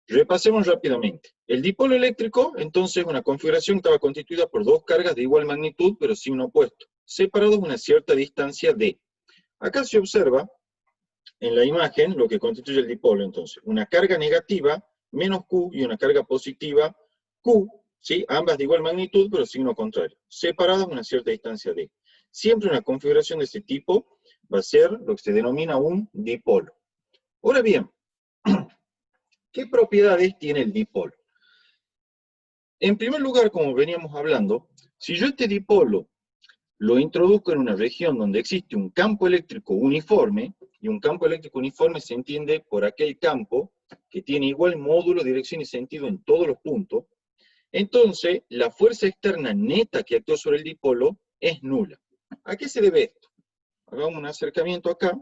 Repasemos rápidamente. El dipolo eléctrico, entonces, es una configuración que estaba constituida por dos cargas de igual magnitud, pero signo opuesto, separados a una cierta distancia d. Acá se observa, en la imagen, lo que constituye el dipolo, entonces, una carga negativa, menos Q, y una carga positiva, Q, ¿sí? Ambas de igual magnitud, pero signo contrario, separadas a una cierta distancia d. Siempre una configuración de ese tipo va a ser lo que se denomina un dipolo. Ahora bien, ¿qué propiedades tiene el dipolo? En primer lugar, como veníamos hablando, si yo este dipolo lo introduzco en una región donde existe un campo eléctrico uniforme, y un campo eléctrico uniforme se entiende por aquel campo que tiene igual módulo, dirección y sentido en todos los puntos, entonces la fuerza externa neta que actúa sobre el dipolo es nula. ¿A qué se debe esto? Hagamos un acercamiento acá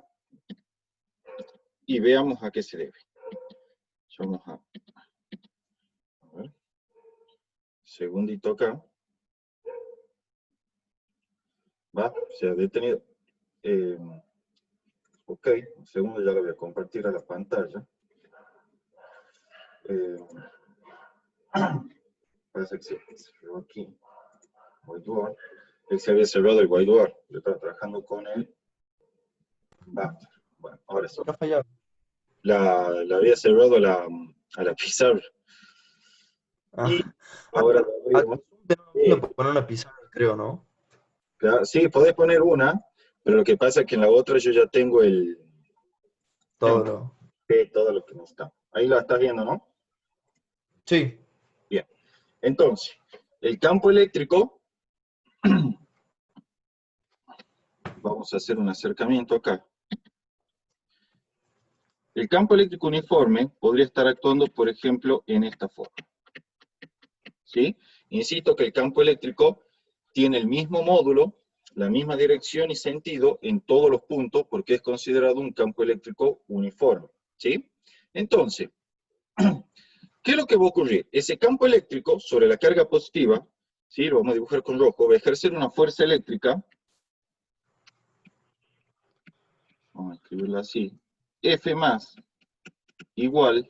y veamos a qué se debe. Vamos a ver. Segundito acá. Va, se ha detenido. Ok, un segundo, ya lo voy a compartir a la pantalla. Parece que se cerró aquí. Whiteboard. Él se había cerrado el whiteboard. Yo estaba trabajando con él. Va. Bueno, ahora sí. No ha fallado. La había cerrado a la pizarra. Y ahora lo abrimos. No puedo poner una pizarra, creo, ¿no? Claro, sí, podés poner una, pero lo que pasa es que en la otra yo ya tengo Todo lo... todo lo que no está. Ahí la estás viendo, ¿no? Sí. Bien. Entonces, el campo eléctrico, vamos a hacer un acercamiento acá. El campo eléctrico uniforme podría estar actuando, por ejemplo, en esta forma. ¿Sí? Insisto que el campo eléctrico tiene el mismo módulo, la misma dirección y sentido en todos los puntos, porque es considerado un campo eléctrico uniforme. ¿Sí? Entonces, ¿qué es lo que va a ocurrir? Ese campo eléctrico sobre la carga positiva, ¿sí? Lo vamos a dibujar con rojo, va a ejercer una fuerza eléctrica, vamos a escribirla así, F más igual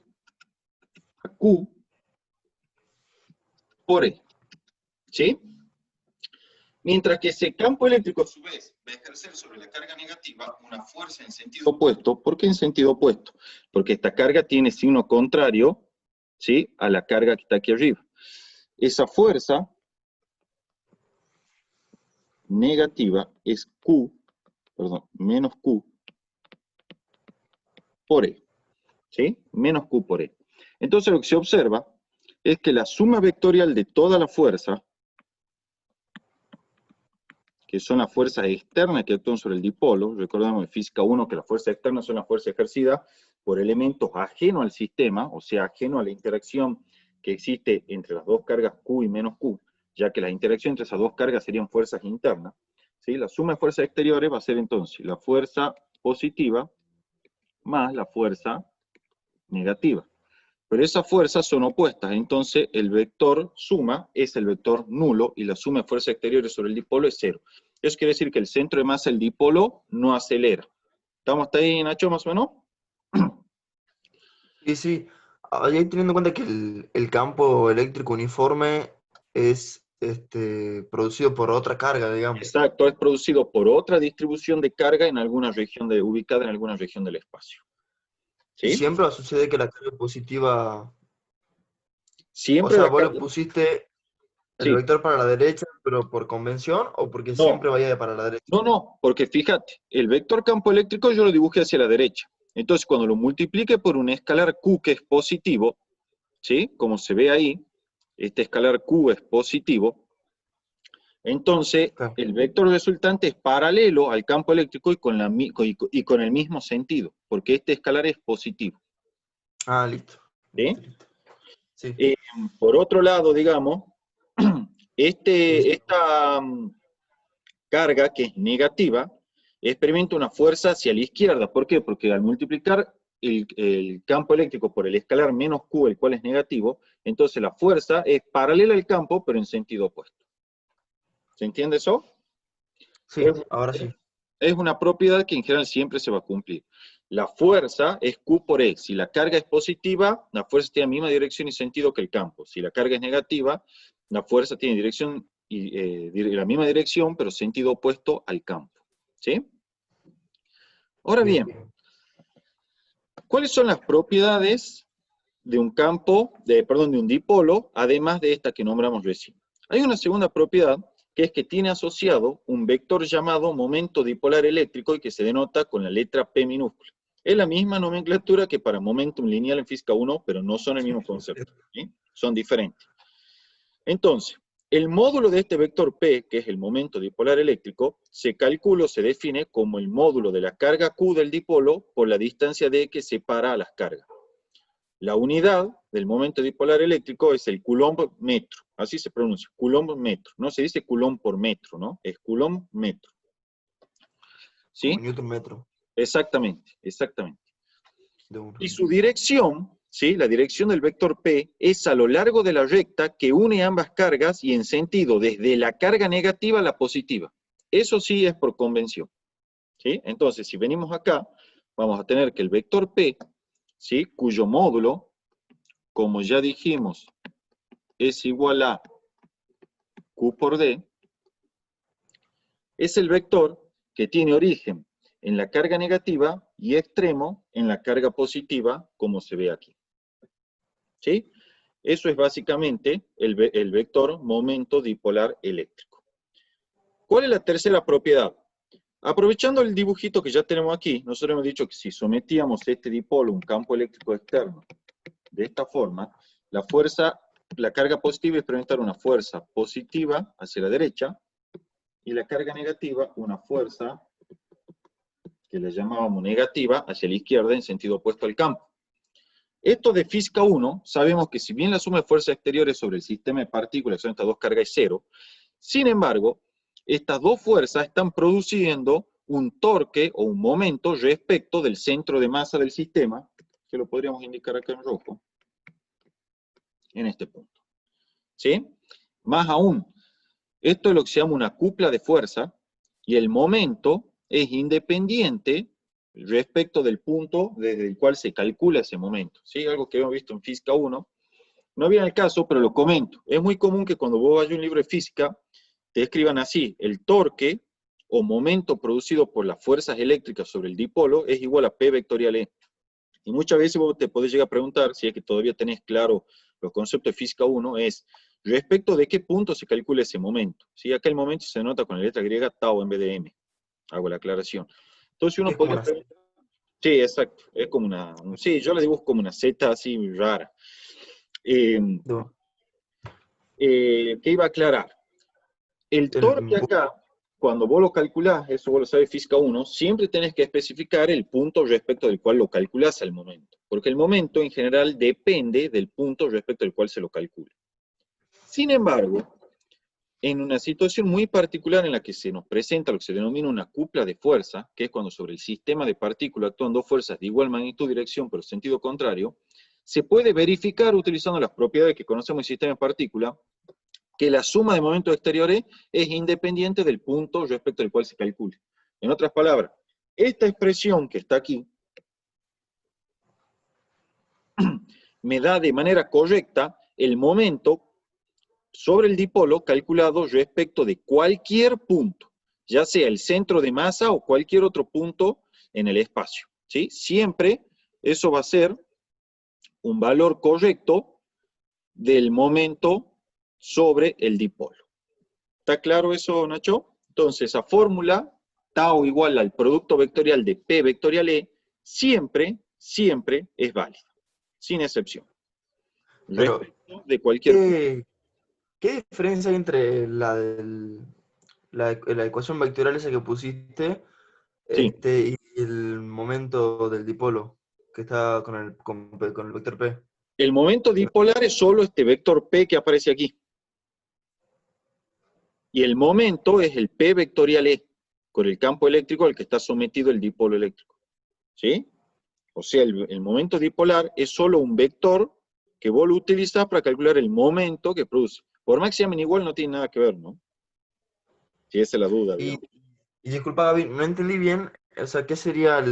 a Q por E, ¿sí? Mientras que ese campo eléctrico, a su vez, va a ejercer sobre la carga negativa una fuerza en sentido opuesto. ¿Por qué en sentido opuesto? Porque esta carga tiene signo contrario, ¿sí?, a la carga que está aquí arriba. Esa fuerza negativa es Q, perdón, menos Q por E, ¿sí? Menos Q por E. Entonces lo que se observa es que la suma vectorial de toda la fuerza, que son las fuerzas externas que actúan sobre el dipolo, recordemos en física 1 que las fuerzas externas son las fuerzas ejercidas por elementos ajenos al sistema, o sea, ajeno a la interacción que existe entre las dos cargas Q y menos Q, ya que la interacción entre esas dos cargas serían fuerzas internas, ¿sí? La suma de fuerzas exteriores va a ser entonces la fuerza positiva más la fuerza negativa. Pero esas fuerzas son opuestas, entonces el vector suma es el vector nulo y la suma de fuerzas exteriores sobre el dipolo es cero. Eso quiere decir que el centro de masa del dipolo no acelera. ¿Estamos hasta ahí, Nacho, más o menos? Sí, sí. Ahí teniendo en cuenta que el campo eléctrico uniforme es producido por otra carga, digamos. Exacto, es producido por otra distribución de carga en alguna región ubicada en alguna región del espacio. Y ¿Sí? siempre va a suceder que la carga positiva... O Siempre sea, la vos le carga... pusiste el Sí, vector para la derecha, pero por convención, o porque no, siempre vaya para la derecha. no, porque fíjate, el vector campo eléctrico yo lo dibujé hacia la derecha. Entonces, cuando lo multiplique por un escalar Q que es positivo, ¿sí? Como se ve ahí, este escalar Q es positivo, entonces Claro. el vector resultante es paralelo al campo eléctrico y con el mismo sentido, porque este escalar es positivo. Ah, listo. ¿Sí? Listo. Sí. Por otro lado, digamos, esta carga que es negativa experimenta una fuerza hacia la izquierda. ¿Por qué? Porque al multiplicar el campo eléctrico por el escalar menos Q, el cual es negativo, entonces la fuerza es paralela al campo, pero en sentido opuesto. ¿Se entiende eso? Sí, ahora sí. Es una propiedad que en general siempre se va a cumplir. La fuerza es Q por E. Si la carga es positiva, la fuerza tiene la misma dirección y sentido que el campo. Si la carga es negativa, la fuerza tiene dirección la misma dirección, pero sentido opuesto al campo. ¿Sí? Ahora bien, ¿cuáles son las propiedades de un campo, de un dipolo, además de esta que nombramos recién? Hay una segunda propiedad, que es que tiene asociado un vector llamado momento dipolar eléctrico y que se denota con la letra P minúscula. Es la misma nomenclatura que para momentum lineal en física 1, pero no son el mismo concepto, ¿sí? Son diferentes. Entonces, el módulo de este vector P, que es el momento dipolar eléctrico, se calcula o se define como el módulo de la carga Q del dipolo por la distancia D que separa a las cargas. La unidad del momento dipolar eléctrico es el coulomb metro, así se pronuncia, coulomb metro. No se dice coulomb por metro, ¿no? Es coulomb metro. ¿Sí? Como Newton metro. Exactamente, exactamente. Y su dirección, ¿sí? La dirección del vector P es a lo largo de la recta que une ambas cargas y en sentido desde la carga negativa a la positiva. Eso sí es por convención. ¿Sí? Entonces, si venimos acá, vamos a tener que el vector P, ¿sí? Cuyo módulo, como ya dijimos, es igual a Q por D, es el vector que tiene origen en la carga negativa y extremo en la carga positiva, como se ve aquí. ¿Sí? Eso es básicamente el vector momento dipolar eléctrico. ¿Cuál es la tercera propiedad? Aprovechando el dibujito que ya tenemos aquí, nosotros hemos dicho que si sometíamos este dipolo a un campo eléctrico externo de esta forma, la carga positiva experimentar una fuerza positiva hacia la derecha y la carga negativa una fuerza que le llamábamos negativa hacia la izquierda en sentido opuesto al campo. Esto de física 1, sabemos que si bien la suma de fuerzas exteriores sobre el sistema de partículas son estas dos cargas es cero, sin embargo, estas dos fuerzas están produciendo un torque o un momento respecto del centro de masa del sistema, que lo podríamos indicar acá en rojo, en este punto. ¿Sí? Más aún, esto es lo que se llama una cupla de fuerza, y el momento es independiente respecto del punto desde el cual se calcula ese momento. ¿Sí? Algo que hemos visto en física 1. No viene al caso, pero lo comento. Es muy común que cuando vos vayas a un libro de física, te escriban así: el torque o momento producido por las fuerzas eléctricas sobre el dipolo es igual a P vectorial E. Y muchas veces vos te podés llegar a preguntar, si es que todavía tenés claro los conceptos de física 1, es respecto de qué punto se calcula ese momento. ¿Sí? Acá el momento se denota con la letra griega tau en vez de m. Hago la aclaración. Entonces uno podría preguntar... Sí, exacto. Es como una... Sí, yo la dibujo como una Z así rara. ¿Qué iba a aclarar? El torque acá, cuando vos lo calculás, eso vos lo sabés física 1, siempre tenés que especificar el punto respecto del cual lo calculás al momento. Porque el momento en general depende del punto respecto del cual se lo calcula. Sin embargo, en una situación muy particular en la que se nos presenta lo que se denomina una cupla de fuerza, que es cuando sobre el sistema de partículas actúan dos fuerzas de igual magnitud y dirección, pero sentido contrario, se puede verificar utilizando las propiedades que conocemos del sistema de partículas, que la suma de momentos exteriores es independiente del punto respecto al cual se calcule. En otras palabras, esta expresión que está aquí me da de manera correcta el momento sobre el dipolo calculado respecto de cualquier punto, ya sea el centro de masa o cualquier otro punto en el espacio. ¿Sí? Siempre eso va a ser un valor correcto del momento sobre el dipolo. ¿Está claro eso, Nacho? Entonces, esa fórmula, tau igual al producto vectorial de P vectorial E, siempre, siempre es válida, sin excepción. Pero, respecto de cualquier... ¿qué diferencia hay entre la ecuación vectorial esa que pusiste Sí. y el momento del dipolo, que está con el vector P? El momento dipolar es solo este vector P que aparece aquí. Y el momento es el P vectorial E, con el campo eléctrico al que está sometido el dipolo eléctrico. ¿Sí? O sea, el momento dipolar es solo un vector que vos lo utilizás para calcular el momento que produce. Por más que se llamen igual, no tiene nada que ver, ¿no? Si esa es la duda, digamos. Y disculpa, Gaby, no entendí bien, o sea, ¿qué sería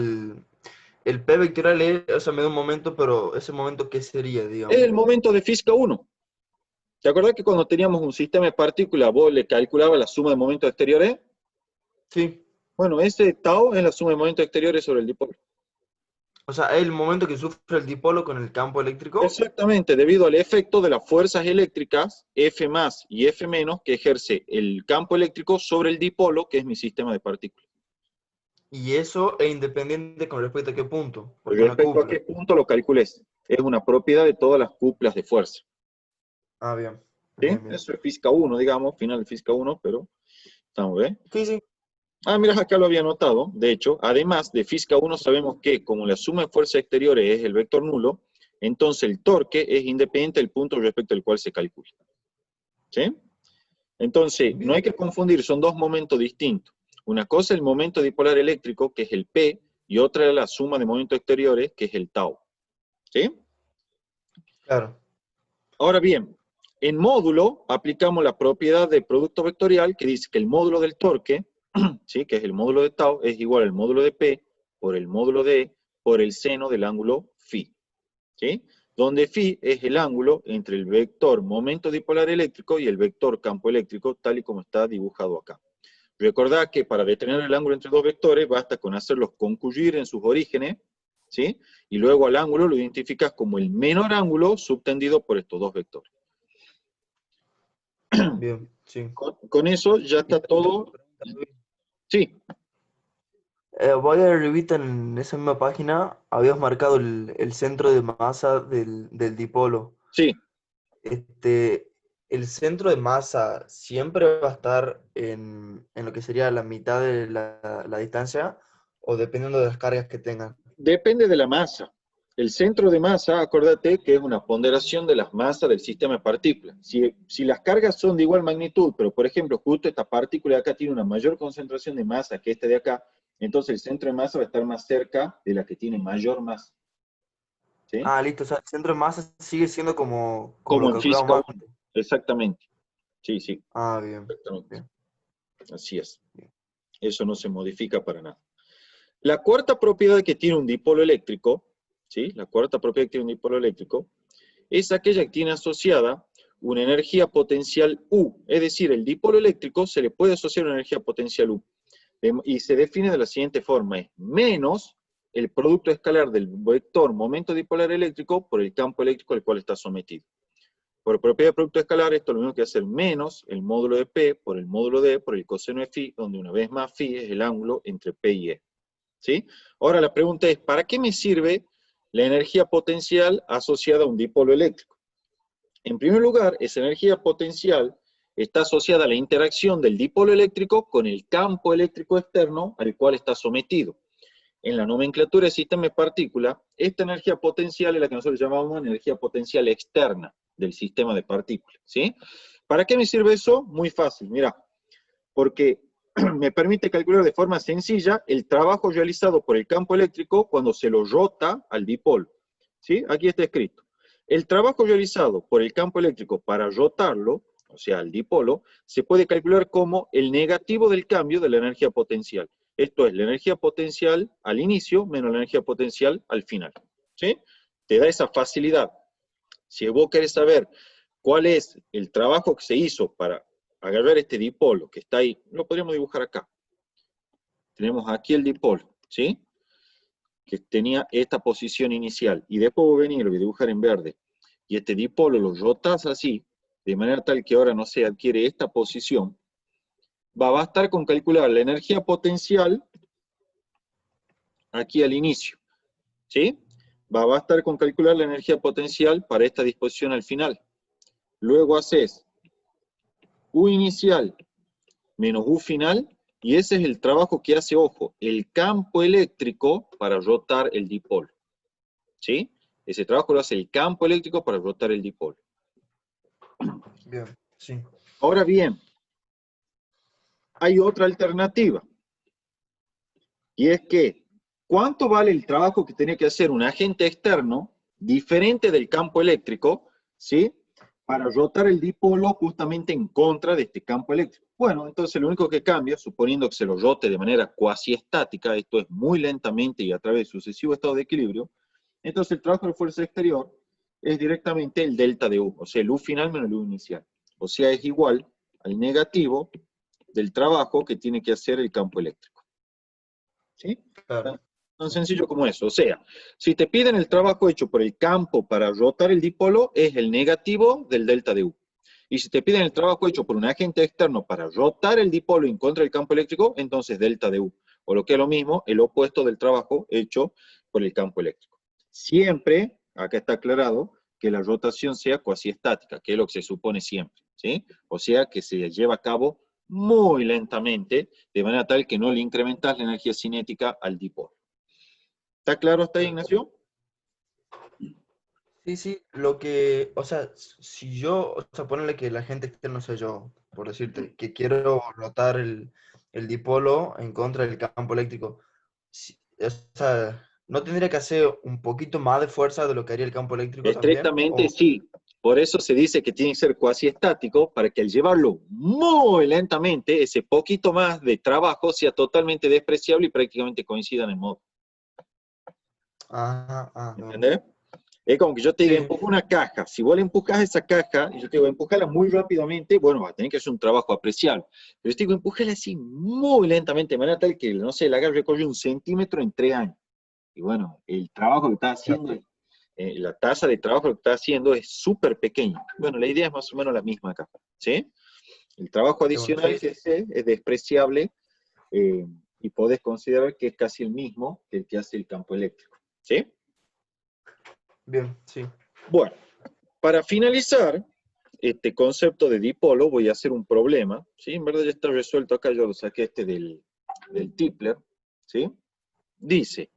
el P vectorial es, o sea, me da un momento, pero ese momento, ¿qué sería, Es digamos? el momento de física 1. ¿Te acordás que cuando teníamos un sistema de partículas, vos le calculabas la suma de momentos exteriores? Sí. Bueno, ese tau es la suma de momentos exteriores sobre el dipolo. O sea, es el momento que sufre el dipolo con el campo eléctrico. Exactamente, debido al efecto de las fuerzas eléctricas, F más y F menos, que ejerce el campo eléctrico sobre el dipolo, que es mi sistema de partículas. Y eso es independiente con respecto a qué punto, porque es una Respecto a cupla. qué punto lo calcules, es una propiedad de todas las cuplas de fuerza. Ah, bien. ¿Sí? Bien, bien. Eso es física 1, digamos, final de física 1, pero estamos bien. Sí, sí. Ah, mira, acá lo había notado. De hecho, además de física 1 sabemos que como la suma de fuerzas exteriores es el vector nulo, entonces el torque es independiente del punto respecto al cual se calcula. ¿Sí? Entonces, no hay Bien. que confundir, son dos momentos distintos. Una cosa es el momento dipolar eléctrico, que es el P, y otra es la suma de momentos exteriores, que es el tau. ¿Sí? Claro. Ahora bien, en módulo aplicamos la propiedad de producto vectorial que dice que el módulo del torque, ¿sí? Que es el módulo de tau, es igual al módulo de P por el módulo de E por el seno del ángulo phi. ¿Sí? Donde phi es el ángulo entre el vector momento dipolar eléctrico y el vector campo eléctrico, tal y como está dibujado acá. Recordad que para determinar el ángulo entre dos vectores basta con hacerlos concurrir en sus orígenes, ¿sí? Y luego al ángulo lo identificas como el menor ángulo subtendido por estos dos vectores. Bien, sí. Con eso ya Y está te tengo una todo. pregunta, Luis. Sí, Voy a Revita en esa misma página, habías marcado el centro de masa del dipolo. sí. Este, ¿el centro de masa siempre va a estar en lo que sería la mitad de la distancia o dependiendo de las cargas que tengan? Depende de la masa. El centro de masa, acuérdate que es una ponderación de las masas del sistema de partículas. Si las cargas son de igual magnitud, pero por ejemplo, justo esta partícula de acá tiene una mayor concentración de masa que esta de acá, entonces el centro de masa va a estar más cerca de la que tiene mayor masa. ¿Sí? Ah, listo, o sea, el centro de masa sigue siendo como Como lo en física calculábamos 1. antes. Exactamente. Sí, sí, Ah, bien, exactamente. bien, Así es. bien. Eso no se modifica para nada. La cuarta propiedad que tiene un dipolo eléctrico, ¿sí? La cuarta propiedad que tiene un dipolo eléctrico, es aquella que tiene asociada una energía potencial U. Es decir, el dipolo eléctrico se le puede asociar una energía potencial U. Y se define de la siguiente forma, es menos el producto escalar del vector momento dipolar eléctrico por el campo eléctrico al cual está sometido. Por propiedad de producto escalar, esto lo mismo que hacer menos el módulo de P por el módulo D por el coseno de phi, donde una vez más phi es el ángulo entre P y E. ¿Sí? Ahora la pregunta es, ¿para qué me sirve la energía potencial asociada a un dipolo eléctrico? En primer lugar, esa energía potencial está asociada a la interacción del dipolo eléctrico con el campo eléctrico externo al cual está sometido. En la nomenclatura de sistema de partículas, esta energía potencial es la que nosotros llamamos energía potencial externa del sistema de partículas. ¿Sí? ¿Para qué me sirve eso? Muy fácil, mira, porque me permite calcular de forma sencilla el trabajo realizado por el campo eléctrico cuando se lo rota al dipolo. ¿Sí? Aquí está escrito. El trabajo realizado por el campo eléctrico para rotarlo, o sea, al dipolo, se puede calcular como el negativo del cambio de la energía potencial. Esto es la energía potencial al inicio menos la energía potencial al final. ¿Sí? Te da esa facilidad. Si vos querés saber cuál es el trabajo que se hizo para agarrar este dipolo que está ahí, lo podríamos dibujar acá. Tenemos aquí el dipolo, ¿sí? Que tenía esta posición inicial. Y después voy a venir, lo voy a dibujar en verde. Y este dipolo lo rotas así, de manera tal que ahora, no se adquiere esta posición. Va a bastar con calcular la energía potencial aquí al inicio, ¿sí? Va a bastar con calcular la energía potencial para esta disposición al final. Luego haces U inicial menos U final, y ese es el trabajo que hace, ojo, el campo eléctrico para rotar el dipolo. ¿Sí? Ese trabajo lo hace el campo eléctrico para rotar el dipolo. Bien, sí. Ahora bien, hay otra alternativa, y es que, ¿cuánto vale el trabajo que tiene que hacer un agente externo diferente del campo eléctrico, ¿sí? para rotar el dipolo justamente en contra de este campo eléctrico. Bueno, entonces lo único que cambia, suponiendo que se lo rote de manera cuasi estática, esto es muy lentamente y a través de sucesivos estados de equilibrio, entonces el trabajo de fuerza exterior es directamente el delta de U, o sea, el U final menos el U inicial. O sea, es igual al negativo del trabajo que tiene que hacer el campo eléctrico. ¿Sí? Claro. Tan sencillo como eso. O sea, si te piden el trabajo hecho por el campo para rotar el dipolo, es el negativo del delta de U. Y si te piden el trabajo hecho por un agente externo para rotar el dipolo en contra del campo eléctrico, entonces delta de U. O lo que es lo mismo, el opuesto del trabajo hecho por el campo eléctrico. Siempre, acá está aclarado, que la rotación sea cuasi estática, que es lo que se supone siempre, ¿sí? O sea, que se lleva a cabo muy lentamente, de manera tal que no le incrementas la energía cinética al dipolo. ¿Está claro hasta ahí, Ignacio? Sí, sí, lo que, o sea, si yo, o sea, ponerle que la gente externa soy yo, por decirte, que quiero rotar el dipolo en contra del campo eléctrico, o sea, ¿no tendría que hacer un poquito más de fuerza de lo que haría el campo eléctrico también? Estrictamente O, sí. Por eso se dice que tiene que ser cuasi estático, para que al llevarlo muy lentamente, ese poquito más de trabajo sea totalmente despreciable y prácticamente coincidan en modo. no. ¿Entendés? Es como que yo te diga, Sí, empuja una caja. Si vos le empujas esa caja, y yo te digo, empujala muy rápidamente, bueno, va a tener que hacer un trabajo apreciable. Pero yo te digo, empújala así muy lentamente, de manera tal que, no sé, la caja recorre 1 centímetro en 3 años. Y bueno, el trabajo que está haciendo, la tasa de trabajo que está haciendo es súper pequeña. Bueno, la idea es más o menos la misma acá, ¿sí? El trabajo bueno, adicional sí, que hace es despreciable y podés considerar que es casi el mismo que el que hace el campo eléctrico, ¿sí? bien, sí. Bueno, para finalizar este concepto de dipolo, voy a hacer un problema, ¿sí? En verdad ya está resuelto acá, yo lo saqué del Tipler, ¿sí? Dice,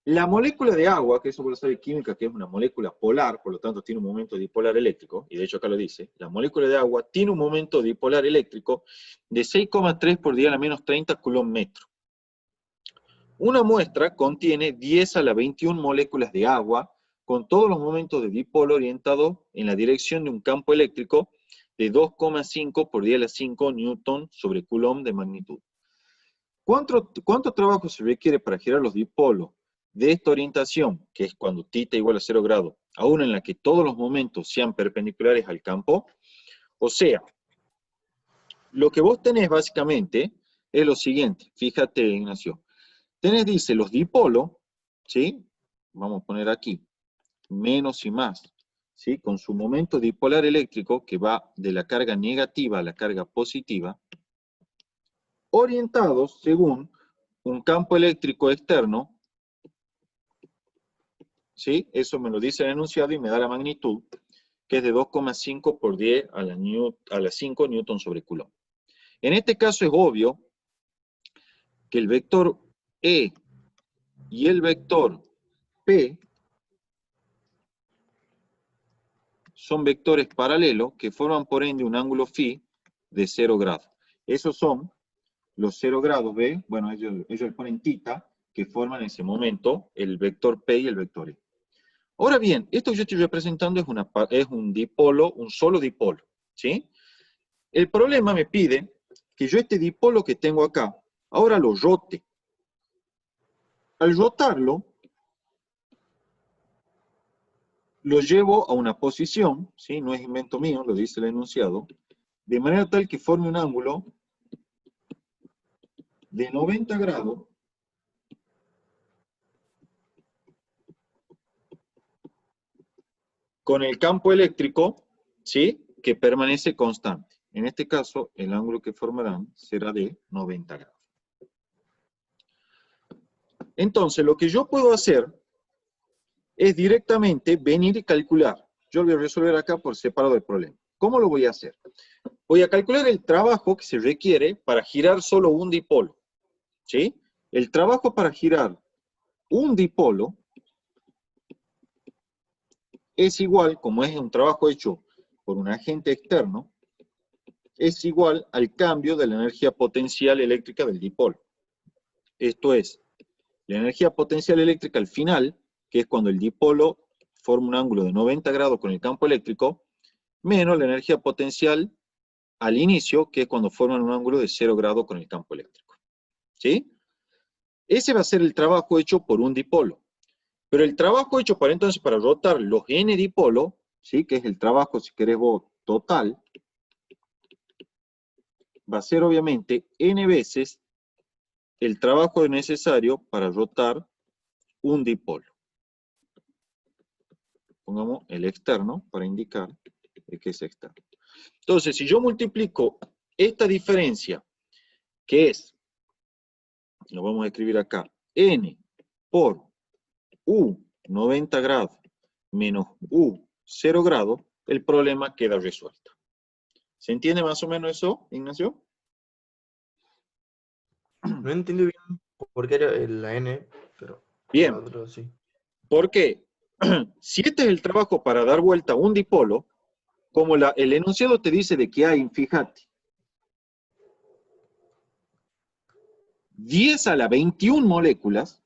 la molécula de agua, que eso por saber química, que es una molécula polar, por lo tanto tiene un momento dipolar eléctrico, y de hecho acá lo dice, la molécula de agua tiene un momento dipolar eléctrico de 6,3 por 10 a la menos 30 coulomb metro. Una muestra contiene 10 a la 21 moléculas de agua, con todos los momentos de dipolo orientados en la dirección de un campo eléctrico de 2,5 por 10 a la 5 newton sobre coulomb de magnitud. ¿Cuánto trabajo se requiere para girar los dipolos de esta orientación, que es cuando θ igual a 0 grados, a una en la que todos los momentos sean perpendiculares al campo? O sea, lo que vos tenés básicamente es lo siguiente, fíjate, Ignacio. Tenés, dice, los dipolos, ¿sí? Vamos a poner aquí, menos y más, ¿sí? Con su momento dipolar eléctrico, que va de la carga negativa a la carga positiva, orientados según un campo eléctrico externo, ¿sí? Eso me lo dice el enunciado y me da la magnitud, que es de 2,5 por 10 a la 5 newton sobre coulomb. En este caso es obvio que el vector E y el vector P son vectores paralelos que forman por ende un ángulo phi de 0 grados. Esos son los 0 grados, ¿ve? Bueno, ellos ponen θ, que forman en ese momento el vector P y el vector E. Ahora bien, esto que yo estoy representando es un dipolo, un solo dipolo, ¿sí? El problema me pide que yo este dipolo que tengo acá, ahora lo rote. Al rotarlo, lo llevo a una posición, ¿sí? No es invento mío, lo dice el enunciado, de manera tal que forme un ángulo de 90 grados con el campo eléctrico, ¿sí? Que permanece constante. En este caso, el ángulo que formarán será de 90 grados. Entonces, lo que yo puedo hacer es directamente venir y calcular. Yo lo voy a resolver acá por separado del problema. ¿Cómo lo voy a hacer? Voy a calcular el trabajo que se requiere para girar solo un dipolo, ¿sí? El trabajo para girar un dipolo es igual, como es un trabajo hecho por un agente externo, es igual al cambio de la energía potencial eléctrica del dipolo. Esto es, la energía potencial eléctrica al final, que es cuando el dipolo forma un ángulo de 90 grados con el campo eléctrico, menos la energía potencial al inicio, que es cuando forman un ángulo de 0 grados con el campo eléctrico. ¿Sí? Ese va a ser el trabajo hecho por un dipolo. Pero el trabajo hecho para entonces para rotar los n dipolos, ¿sí? Que es el trabajo, si querés vos, total, va a ser obviamente n veces el trabajo necesario para rotar un dipolo. Pongamos el externo para indicar que es externo. Entonces, si yo multiplico esta diferencia, que es, lo vamos a escribir acá, n por u 90 grados menos u 0 grados, el problema queda resuelto. ¿Se entiende más o menos eso, Ignacio? No entiendo bien por qué era la N, pero la Bien, otra sí. porque si este es el trabajo para dar vuelta a un dipolo, como el enunciado te dice de que hay, fíjate, 10 a la 21 moléculas,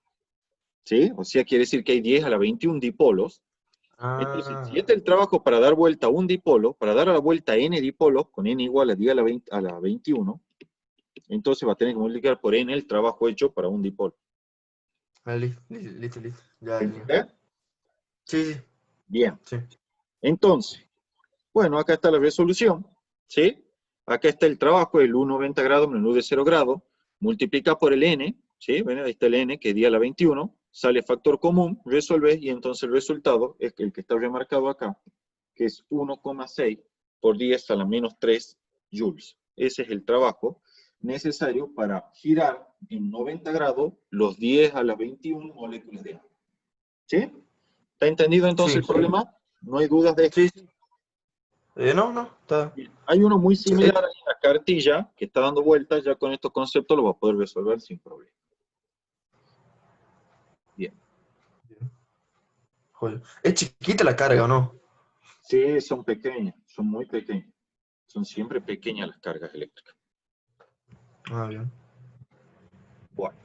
¿sí? O sea, quiere decir que hay 10 a la 21 dipolos. Entonces, si Ah, este es el trabajo para dar vuelta a un dipolo, para dar a la vuelta a n dipolos, con n igual a 10 a la 21, entonces va a tener que multiplicar por n el trabajo hecho para un dipolo. listo. Ya, ya. ¿Eh? Sí, sí, Bien. sí. Entonces, bueno, acá está la resolución, ¿sí? Acá está el trabajo, el u 90 grados menos el u de 0 grados, multiplica por el n, ¿sí? Bueno, ahí está el n, que es 10 a la 21, sale factor común, resolves, y entonces el resultado es el que está remarcado acá, que es 1,6 por 10 a la menos 3 joules. Ese es el trabajo necesario para girar en 90 grados los 10 a la 21 moléculas de agua. ¿Sí? ¿Está entendido entonces Sí, el problema? No hay dudas de esto. sí, sí. No, está. Bien. Hay uno muy Eh, similar ahí en la cartilla que está dando vueltas, ya con estos conceptos lo va a poder resolver sin problema. Bien. Joder. ¿Es chiquita la carga o no? Sí, son pequeñas, son muy pequeñas. Son siempre pequeñas las cargas eléctricas. Ah, bien. Bueno.